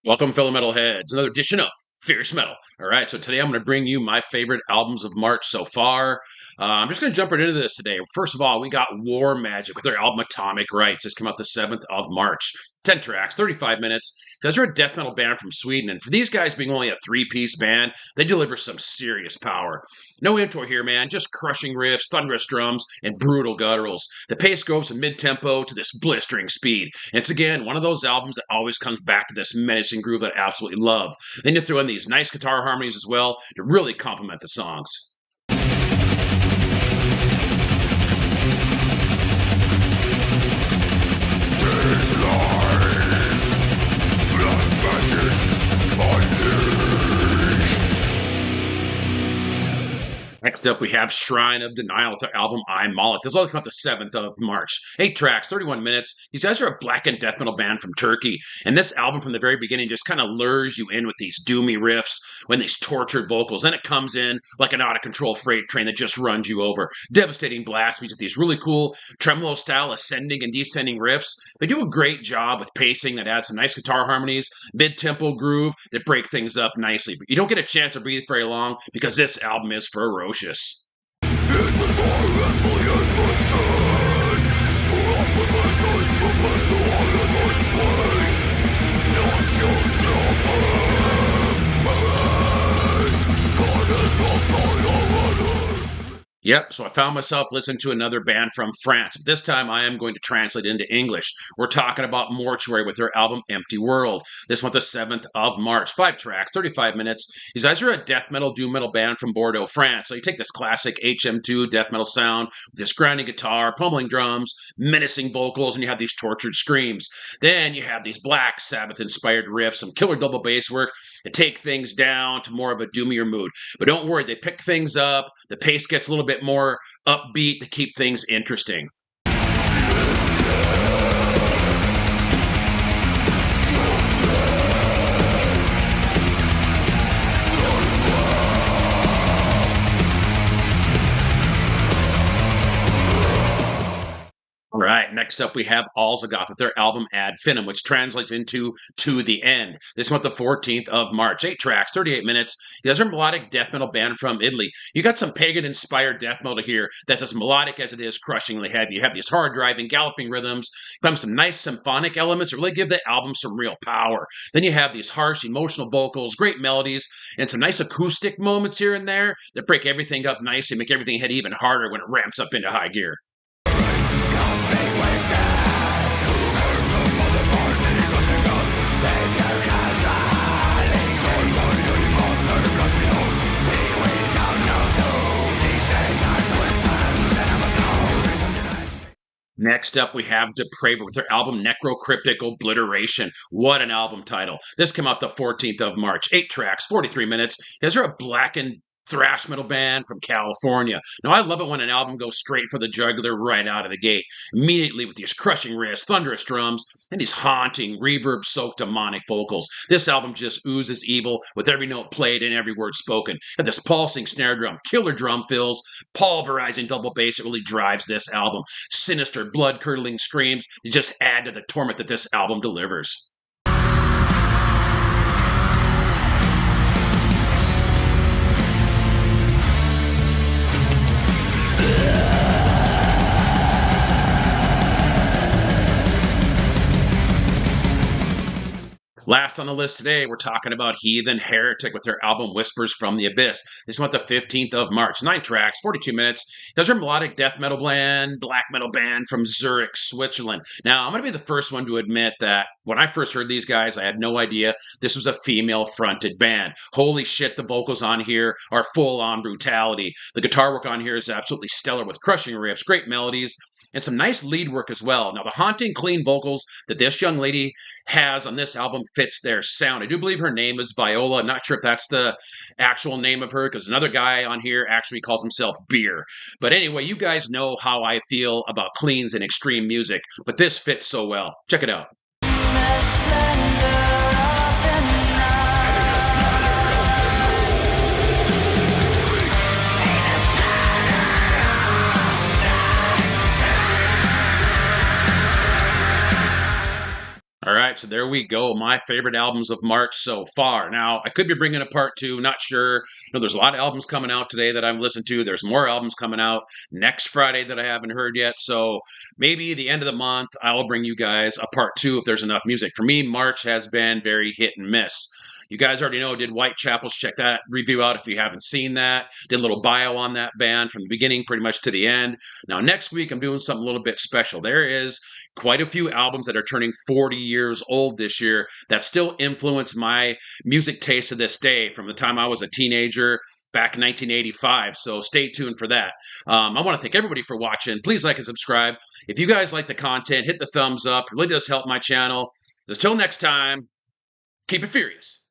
Welcome, fellow metalheads. Another edition of Fierce Metal. All right, so today I'm going to bring you my favorite albums of March so far. I'm just going to jump right into this today. First of all, we got War Magic with their album Atomic Rites. This came out the 7th of March. 10 tracks, 35 minutes. Guys, they're a death metal band from Sweden, and for these guys being only a three-piece band, they deliver some serious power. No intro here, man. Just crushing riffs, thunderous drums, and brutal gutturals. The pace goes from mid-tempo to this blistering speed. And it's, again, one of those albums that always comes back to this menacing groove that I absolutely love. Then you throw in these nice guitar harmonies as well to really complement the songs. Next up, we have Shrine of Denial with their album I'm Moloch. This all came out the 7th of March. 8 tracks, 31 minutes. These guys are a blackened death metal band from Turkey. And this album from the very beginning just kind of lures you in with these doomy riffs, when these tortured vocals. Then it comes in like an out-of-control freight train that just runs you over. Devastating blast beats with these really cool tremolo-style ascending and descending riffs. They do a great job with pacing that adds some nice guitar harmonies, mid-tempo groove that break things up nicely. But you don't get a chance to breathe very long because this album is ferocious. Yep, so I found myself listening to another band from France. This time I am going to translate into English. We're talking about Mortuary with their album Empty World. This went the 7th of March. 5 tracks, 35 minutes. These guys are a death metal, doom metal band from Bordeaux, France. So you take this classic HM2 death metal sound, with this grinding guitar, pummeling drums, menacing vocals, and you have these tortured screams. Then you have these Black Sabbath-inspired riffs, some killer double bass work that take things down to more of a doomier mood. But don't worry, they pick things up. The pace gets a little bit more upbeat to keep things interesting. All right, next up we have ALZHAGOTH with their album Finem, which translates into To the End. This went the 14th of March. 8 tracks, 38 minutes. You guys are a melodic death metal band from Italy. You got some pagan-inspired death metal here that's as melodic as it is crushingly heavy. You have these hard-driving, galloping rhythms, some nice symphonic elements that really give the album some real power. Then you have these harsh, emotional vocals, great melodies, and some nice acoustic moments here and there that break everything up nicely, make everything hit even harder when it ramps up into high gear. Next up, we have DEPRAVER with their album Necrocryptic Obliteration. What an album title. This came out the 14th of March. 8 tracks, 43 minutes. These are a blackened thrash metal band from California. Now, I love it when an album goes straight for the jugular right out of the gate, immediately with these crushing riffs, thunderous drums, and these haunting, reverb-soaked demonic vocals. This album just oozes evil with every note played and every word spoken. And this pulsing snare drum, killer drum fills, pulverizing double bass that really drives this album. Sinister, blood-curdling screams that just add to the torment that this album delivers. Last on the list today, we're talking about Heathen, Heretic with their album Whispers from the Abyss. This went the 15th of March. 9 tracks, 42 minutes. Those are a melodic death metal band, black metal band from Zurich, Switzerland. Now, I'm going to be the first one to admit that when I first heard these guys, I had no idea this was a female-fronted band. Holy shit, the vocals on here are full-on brutality. The guitar work on here is absolutely stellar with crushing riffs, great melodies, and some nice lead work as well. Now, the haunting, clean vocals that this young lady has on this album fits their sound. I do believe her name is Viola. I'm not sure if that's the actual name of her, because another guy on here actually calls himself Beer. But anyway, you guys know how I feel about cleans and extreme music, but this fits so well. Check it out. right, so there we go. My favorite albums of March so far. Now, I could be bringing a part two, not sure. There's a lot of albums coming out today that I've listened to. There's more albums coming out next Friday that I haven't heard yet. So maybe the end of the month, I'll bring you guys a part two if there's enough music. For me, March has been very hit and miss. You guys already know, did Whitechapel's. Check that review out if you haven't seen that. Did a little bio on that band from the beginning pretty much to the end. Now, next week, I'm doing something a little bit special. There is quite a few albums that are turning 40 years old this year that still influence my music taste to this day from the time I was a teenager back in 1985. So stay tuned for that. I want to thank everybody for watching. Please like and subscribe. If you guys like the content, hit the thumbs up. It really does help my channel. So until next time, keep it furious.